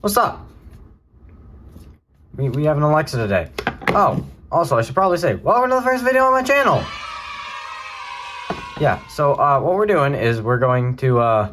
What's up? We have an Alexa today. Oh, also, I should probably say, welcome to the first video on my channel! Yeah, so, what we're doing is we're going to,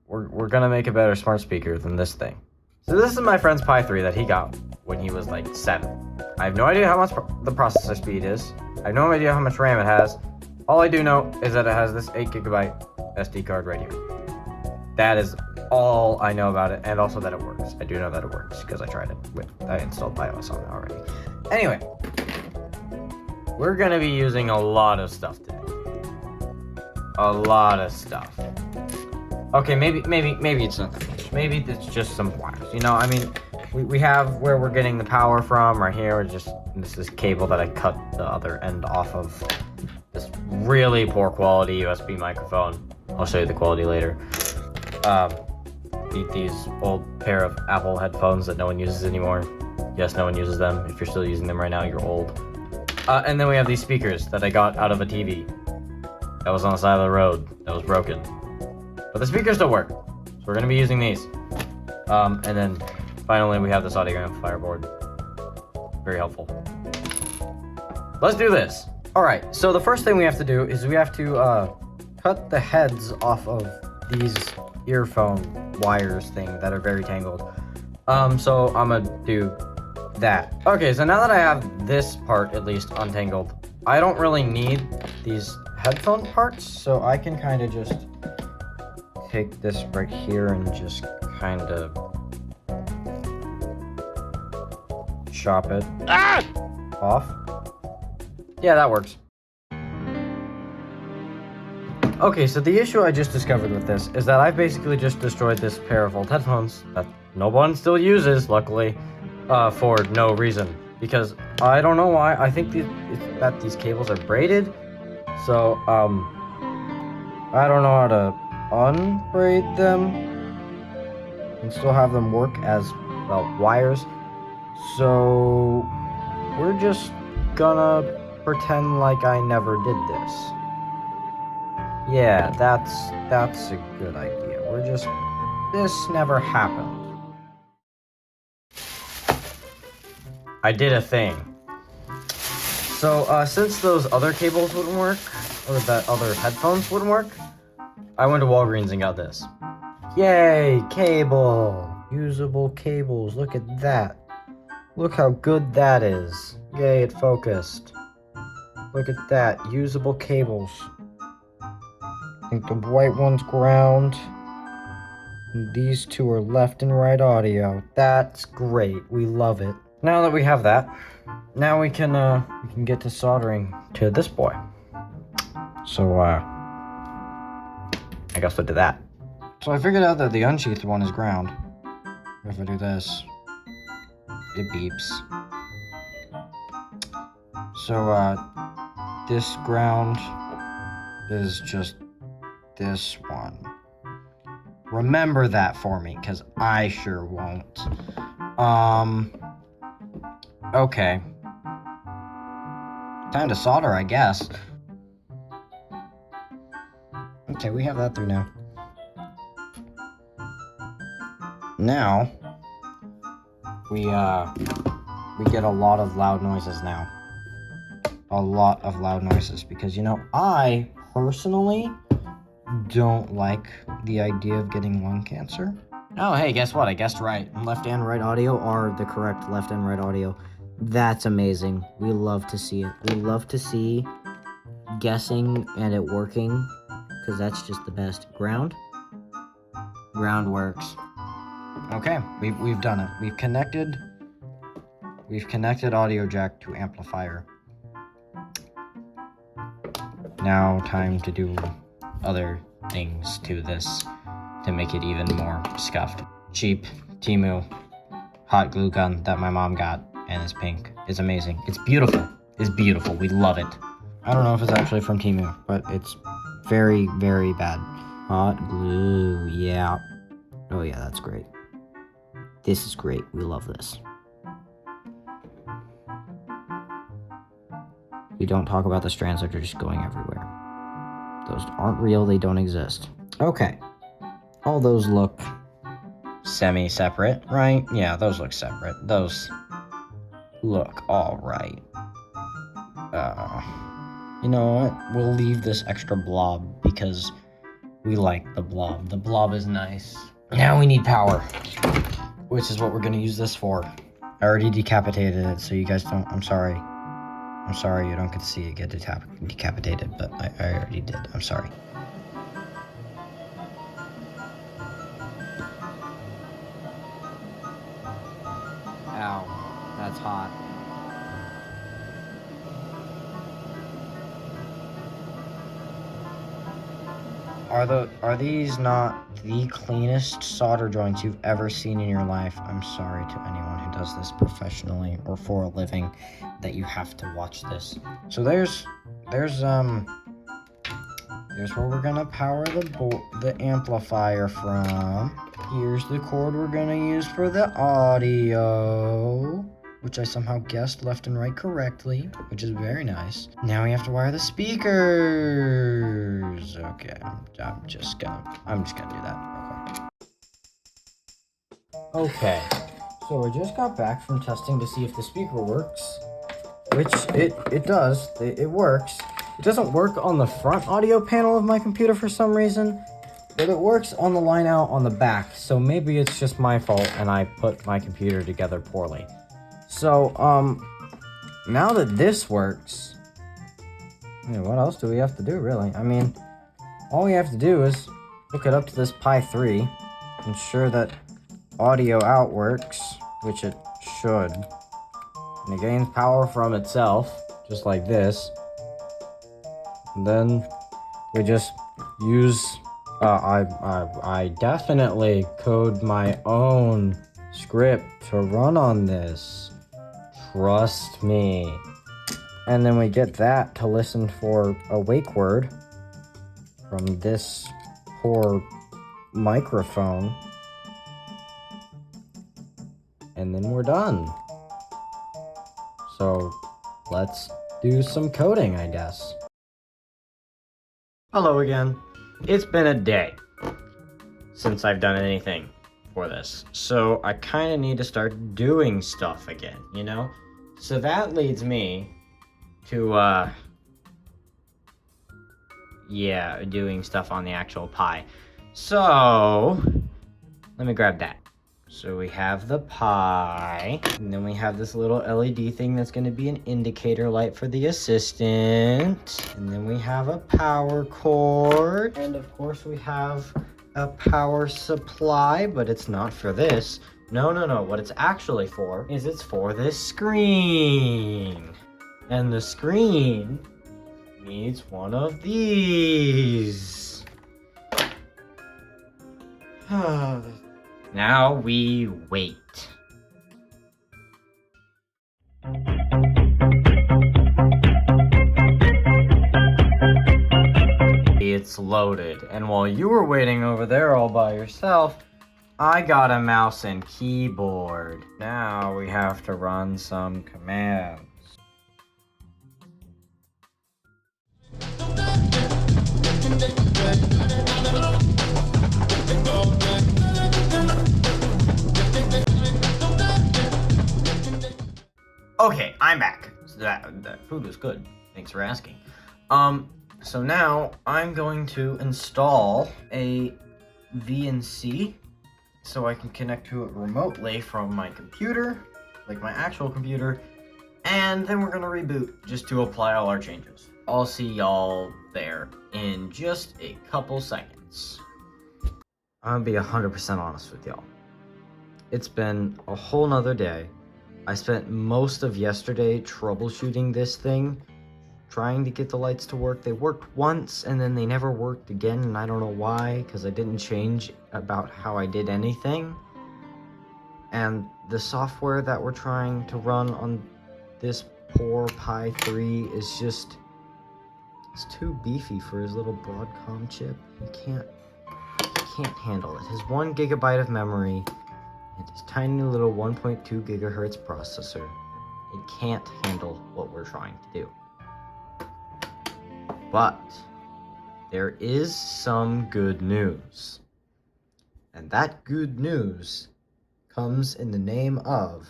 we're gonna make a better smart speaker than this thing. So this is my friend's Pi 3 that he got when he was, like, 7. I have no idea how much the processor speed is. I have no idea how much RAM it has. All I do know is that it has this 8GB SD card right here. That is all I know about it, and also that it works. I do know that it works, because I tried it I installed BIOS on it already. Anyway, we're gonna be using a lot of stuff today. A lot of stuff. Okay, maybe it's not that much. Maybe it's just some wires. You know, I mean, we have where we're getting the power from right here. This is cable that I cut the other end off of this really poor quality USB microphone. I'll show you the quality later. These old pair of Apple headphones that no one uses anymore. Yes, no one uses them. If you're still using them right now, you're old. And then we have these speakers that I got out of a TV that was on the side of the road that was broken. But the speakers still work, so we're gonna be using these. And then finally we have this audio amplifier board. Very helpful. Let's do this. All right, so the first thing we have to do is we have to cut the heads off of these earphone wires thing that are very tangled. So I'm gonna do that. Okay, so now that I have this part at least untangled, I don't really need these headphone parts, so I can kind of just take this right here and just kind of chop it off. Yeah, that works. Okay, so the issue I just discovered with this is that I've basically just destroyed this pair of old headphones that no one still uses, luckily, for no reason. Because I don't know why. I think that these cables are braided. So, I don't know how to unbraid them and still have them work as, well, wires. So, we're just gonna pretend like I never did this. Yeah, that's a good idea. This never happened. I did a thing. So, since those other cables wouldn't work, or that other headphones wouldn't work, I went to Walgreens and got this. Yay, cable! Usable cables, look at that. Look how good that is. Yay, it focused. Look at that, usable cables. I think the white one's ground. And these two are left and right audio. That's great. We love it. Now that we have that, now we can get to soldering to this boy. So I guess we'll do that. So I figured out that the unsheathed one is ground. If I do this, it beeps. So this ground is just this one. Remember that for me, because I sure won't. Okay. Time to solder, I guess. Okay, we have that through now. Now, we get a lot of loud noises now. A lot of loud noises, because, you know, I personally don't like the idea of getting lung cancer. Oh, hey, guess what? I guessed right. Left and right audio are the correct left and right audio. That's amazing. We love to see it. We love to see guessing and it working, because that's just the best. Ground works. Okay, we've done it. We've connected audio jack to amplifier. Now time to do other things to this to make it even more scuffed. Cheap Temu hot glue gun that my mom got, and it's pink. It's amazing. It's beautiful. It's beautiful. We love it. I don't know if it's actually from Temu, but it's very, very bad. Hot glue, yeah. Oh yeah, that's great. This is great. We love this. We don't talk about the strands that are just going everywhere. Those aren't real. They don't exist. Okay. All those look semi-separate, right? Yeah, those look separate. Those look all right. You know what? We'll leave this extra blob because we like the blob. The blob is nice. Now we need power, which is what we're gonna use this for. I already decapitated it, so you guys don't, I'm sorry. I'm sorry you don't get to see it get decapitated, but I already did. I'm sorry. Ow, that's hot. Are these not the cleanest solder joints you've ever seen in your life? I'm sorry to anyone who does this professionally or for a living that you have to watch this. So there's where we're gonna power the amplifier from. Here's the cord we're gonna use for the audio, which I somehow guessed left and right correctly, which is very nice. Now we have to wire the speakers. Okay, I'm just gonna do that real quick. Okay, so I just got back from testing to see if the speaker works, which it does. It works. It doesn't work on the front audio panel of my computer for some reason, but it works on the line out on the back, so maybe it's just my fault and I put my computer together poorly. So, now that this works, what else do we have to do, really? I mean, all we have to do is hook it up to this Pi 3, ensure that audio out works, which it should, and it gains power from itself, just like this. And then we just use, I definitely code my own script to run on this. Trust me. And then we get that to listen for a wake word from this poor microphone. And then we're done. So let's do some coding, I guess. Hello again. It's been a day since I've done anything for this. So I kind of need to start doing stuff again, you know? So that leads me to, doing stuff on the actual Pi. So, let me grab that. So we have the Pi, and then we have this little LED thing that's going to be an indicator light for the assistant. And then we have a power cord. And of course we have a power supply, but it's not for this. No. What it's actually for is it's for this screen. And the screen needs one of these. Now we wait. It's loaded, and while you were waiting over there all by yourself, I got a mouse and keyboard. Now we have to run some commands. Okay, I'm back. So that food was good. Thanks for asking. So now I'm going to install a VNC so I can connect to it remotely from my computer, like my actual computer, and then we're gonna reboot just to apply all our changes. I'll see y'all there in just a couple seconds. I'm gonna be 100% honest with y'all. It's been a whole nother day. I spent most of yesterday troubleshooting this thing, trying to get the lights to work. They worked once and then they never worked again, and I don't know why, because I didn't change about how I did anything. And the software that we're trying to run on this poor Pi 3 is just, it's too beefy for his little Broadcom chip. He can't handle it. His 1 gigabyte of memory and his tiny little 1.2 gigahertz processor, it can't handle what we're trying to do. But there is some good news. And that good news comes in the name of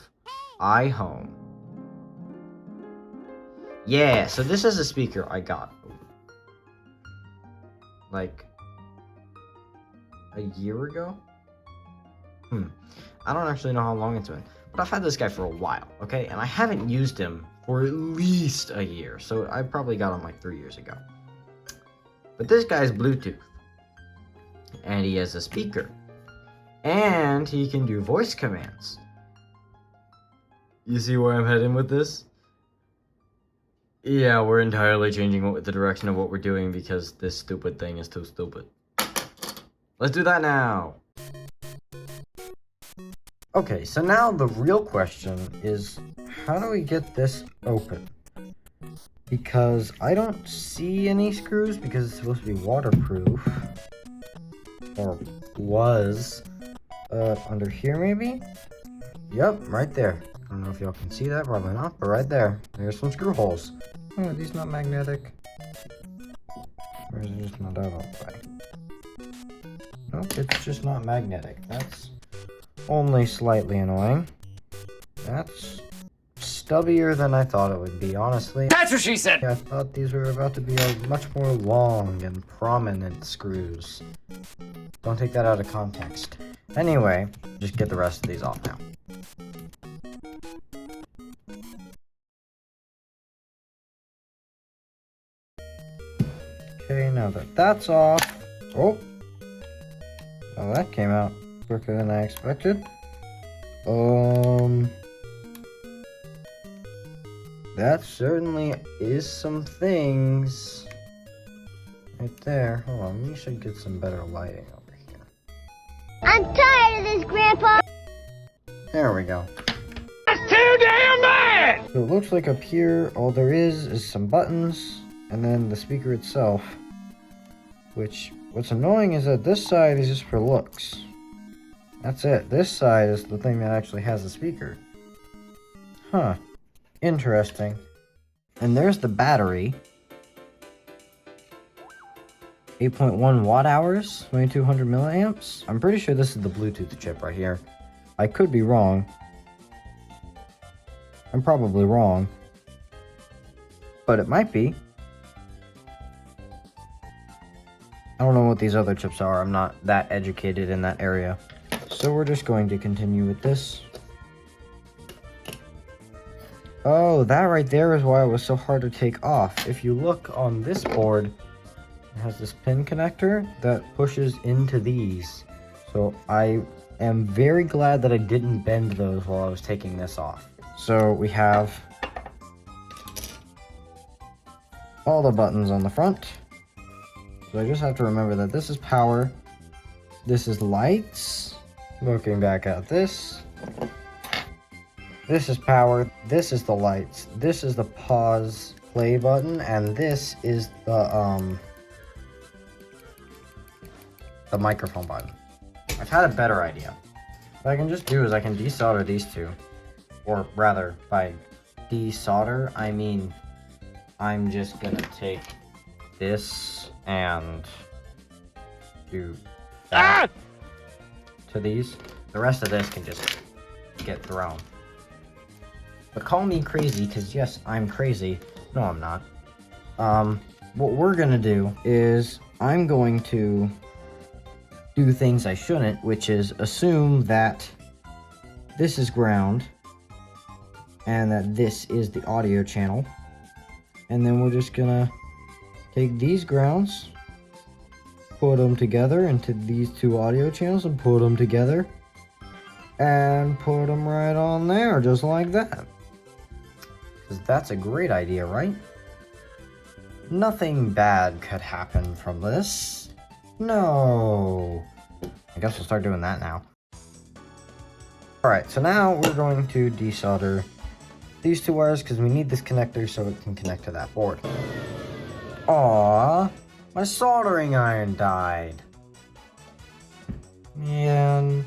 iHome. Yeah, so this is a speaker I got like a year ago. I don't actually know how long it's been, but I've had this guy for a while, okay? And I haven't used him for at least a year, so I probably got him like 3 years ago. But this guy's Bluetooth, and he has a speaker, and he can do voice commands. You see where I'm heading with this? Yeah, we're entirely changing the direction of what we're doing because this stupid thing is too stupid. Let's do that now! Okay, so now the real question is, how do we get this open? Because I don't see any screws because it's supposed to be waterproof. Or was. Under here maybe? Yep, right there. I don't know if y'all can see that, probably not, but right there. There's some screw holes. Oh, are these not magnetic? Or is it just not out all the way? Nope, it's just not magnetic. That's only slightly annoying. That's stubbier than I thought it would be, honestly. That's what she said! I thought these were about to be much more long and prominent screws. Don't take that out of context. Anyway, just get the rest of these off now. Okay, now that that's off. Oh! Well, that came out quicker than I expected. That certainly is some things right there. Hold on, we should get some better lighting over here. I'm tired of this, Grandpa! There we go. That's too damn bad! So it looks like up here, all there is some buttons, and then the speaker itself. Which, what's annoying is that this side is just for looks. That's it. This side is the thing that actually has a speaker. Huh. Interesting. And there's the battery. 8.1 watt hours, 2200 milliamps. I'm pretty sure this is the Bluetooth chip right here. I could be wrong. I'm probably wrong. But it might be. I don't know what these other chips are. I'm not that educated in that area. So we're just going to continue with this. Oh, that right there is why it was so hard to take off. If you look on this board, it has this pin connector that pushes into these. So I am very glad that I didn't bend those while I was taking this off. So we have all the buttons on the front. So I just have to remember that this is power, this is lights, looking back at this is power, this is the lights, this is the pause play button, and this is the microphone button. I've had a better idea. What I can just do is I can desolder these two, or rather, by desolder, I mean I'm just gonna take this and do that to these. The rest of this can just get thrown. But call me crazy, because yes, I'm crazy. No, I'm not. What we're gonna do is I'm going to do things I shouldn't, which is assume that this is ground and that this is the audio channel. And then we're just gonna take these grounds, put them together into these two audio channels and put them together and put them right on there, just like that. Because that's a great idea, right? Nothing bad could happen from this. No. I guess we'll start doing that now. Alright, so now we're going to desolder these two wires because we need this connector so it can connect to that board. Aww, my soldering iron died. Man,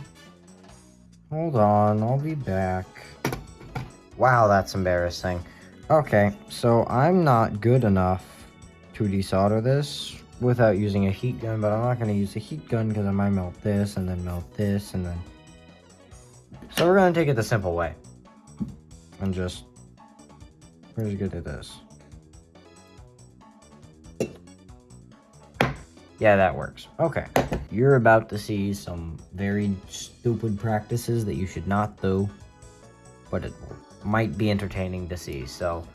hold on, I'll be back. Wow, that's embarrassing. Okay, so I'm not good enough to desolder this without using a heat gun, but I'm not going to use a heat gun because I might melt this and then melt this and then So we're gonna take it the simple way. And just, we're just good at this. Yeah, that works. Okay. You're about to see some very stupid practices that you should not do, but it might be entertaining to see, so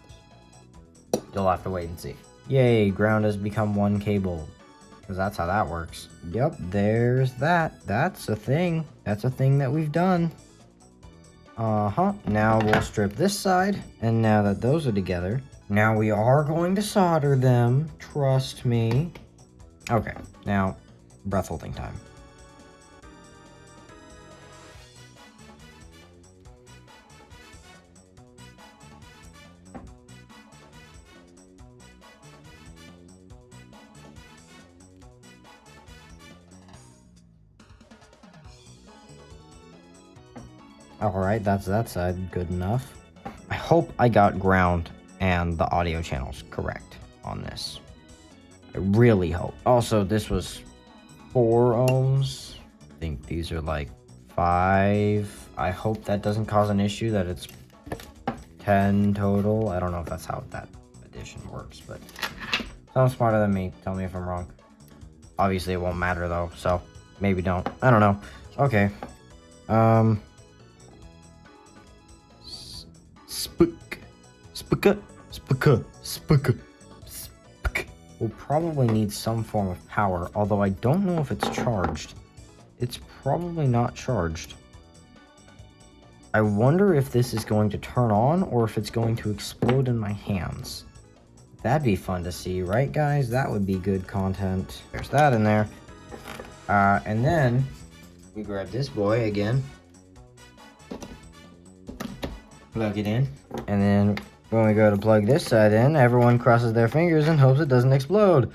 you'll have to wait and see. Yay, ground has become one cable, because that's how that works. Yep, there's that. That's a thing. That's a thing that we've done. Now we'll strip this side, and now that those are together, now we are going to solder them. Trust me. Okay, now breath holding time. Alright, that's that side. Good enough. I hope I got ground and the audio channels correct on this. I really hope. Also, this was 4 ohms. I think these are like 5. I hope that doesn't cause an issue, that it's 10 total. I don't know if that's how that addition works, but someone smarter than me, tell me if I'm wrong. Obviously, it won't matter though, so maybe don't. I don't know. Okay. Spook. We'll probably need some form of power, although I don't know if it's charged. It's probably not charged. I wonder if this is going to turn on or if it's going to explode in my hands. That'd be fun to see, right guys? That would be good content. There's that in there. And then we grab this boy again. Plug it in. And then when we go to plug this side in, everyone crosses their fingers and hopes it doesn't explode.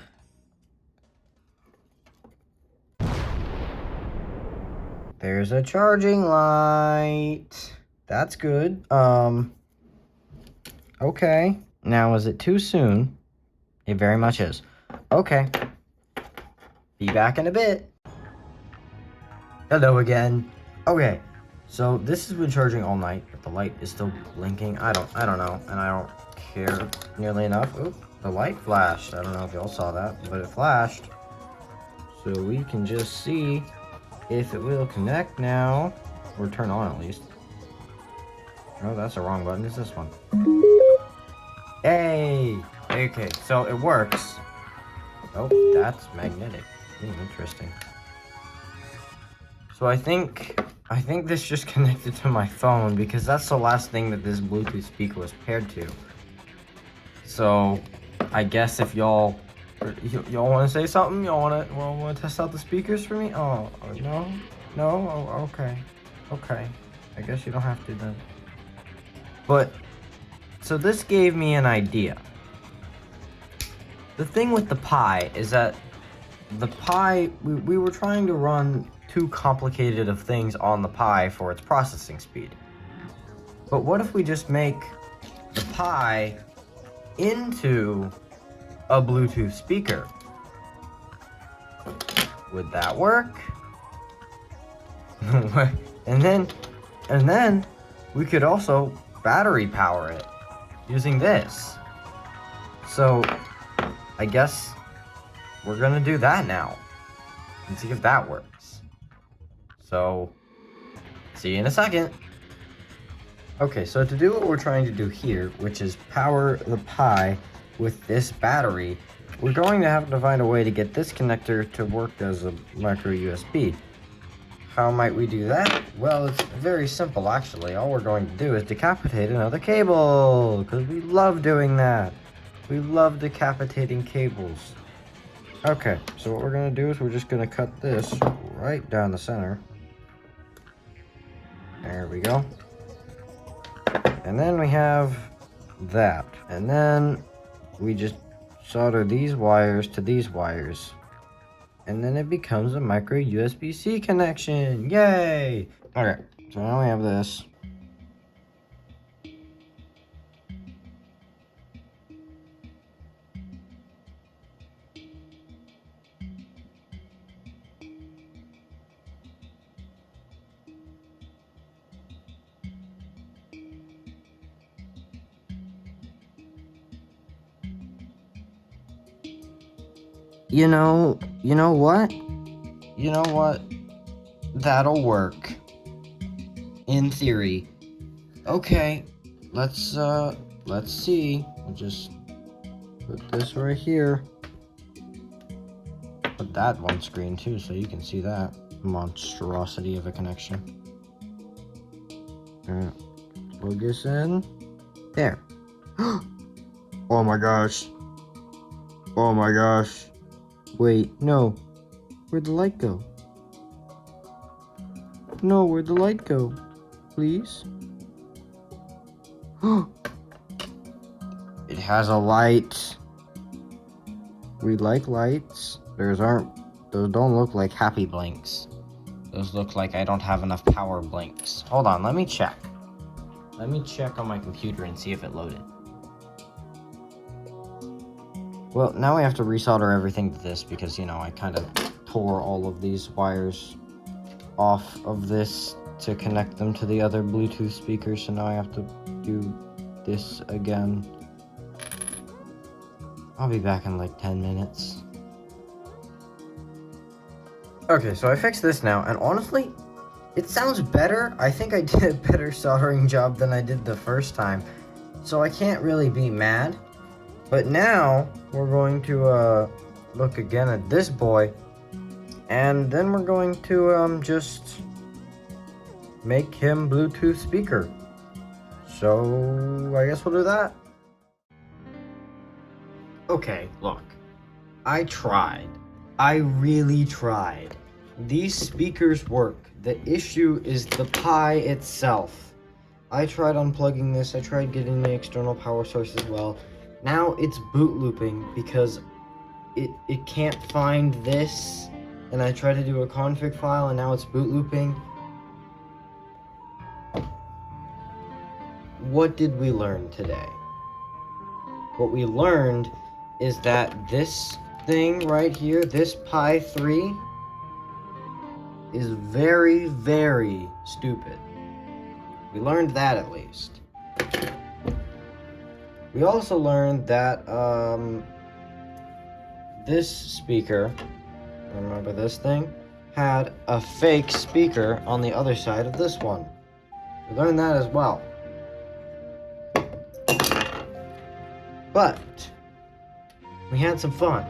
There's a charging light. That's good. Okay. Now, is it too soon? It very much is. Okay. Be back in a bit. Hello again. Okay. So this has been charging all night, but the light is still blinking. I don't know, and I don't care nearly enough. Oop, the light flashed. I don't know if y'all saw that, but it flashed. So we can just see if it will connect now, or turn on at least. Oh, that's the wrong button. It's this one. Hey! Okay, so it works. Oh, that's magnetic. Interesting. So I think this just connected to my phone because that's the last thing that this Bluetooth speaker was paired to. So I guess if y'all want to say something, y'all want to test out the speakers for me? Oh no, oh, okay. I guess you don't have to then. But so this gave me an idea. The thing with the Pi is that the Pi, we were trying to run too complicated of things on the Pi for its processing speed. But what if we just make the Pi into a Bluetooth speaker? Would that work? and then we could also battery power it using this. So I guess we're gonna do that now and see if that works. So see you in a second. Okay, so to do what we're trying to do here, which is power the Pi with this battery, we're going to have to find a way to get this connector to work as a micro USB. How might we do that? Well, it's very simple actually. All we're going to do is decapitate another cable, because we love doing that. We love decapitating cables. Okay, so what we're going to do is we're just going to cut this right down the center. There we go. And then we have that. And then we just solder these wires to these wires. And then it becomes a micro USB-C connection. Yay! Okay, so now we have this. You know what? You know what? That'll work. In theory. Okay, let's see. We'll just put this right here. Put that one screen too, so you can see that monstrosity of a connection. Alright, plug this in. There. Oh my gosh. Oh my gosh. Wait, no. Where'd the light go? No, where'd the light go? Please? It has a light. We like lights. Those don't look like happy blinks. Those look like I don't have enough power blinks. Hold on, let me check. Let me check on my computer and see if it loaded. Well, now we have to resolder everything to this because, you know, I kind of tore all of these wires off of this to connect them to the other Bluetooth speakers, so now I have to do this again. I'll be back in like 10 minutes. Okay, so I fixed this now, and honestly, it sounds better. I think I did a better soldering job than I did the first time, so I can't really be mad. But now, we're going to look again at this boy, and then we're going to just make him Bluetooth speaker. So, I guess we'll do that. Okay, look. I tried. I really tried. These speakers work. The issue is the Pi itself. I tried unplugging this. I tried getting the external power source as well. Now it's boot looping because it can't find this. And I tried to do a config file and now it's boot looping. What did we learn today? What we learned is that this thing right here, this Pi 3, is very, very stupid. We learned that at least. We also learned that this speaker, remember this thing, had a fake speaker on the other side of this one. We learned that as well. But we had some fun.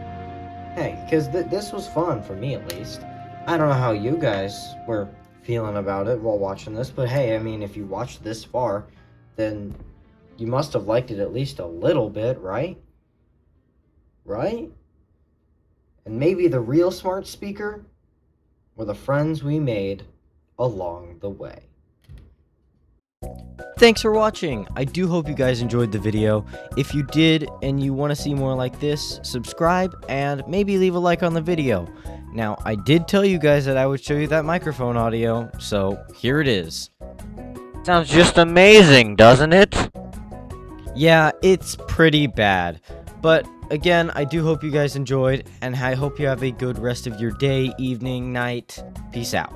Hey, because this was fun for me at least. I don't know how you guys were feeling about it while watching this, but hey, I mean, if you watched this far, then you must have liked it at least a little bit, right? Right? And maybe the real smart speaker were the friends we made along the way. Thanks for watching. I do hope you guys enjoyed the video. If you did and you want to see more like this, subscribe and maybe leave a like on the video. Now, I did tell you guys that I would show you that microphone audio, so here it is. Sounds just amazing, doesn't it? Yeah, it's pretty bad. But again, I do hope you guys enjoyed, and I hope you have a good rest of your day, evening, night. Peace out.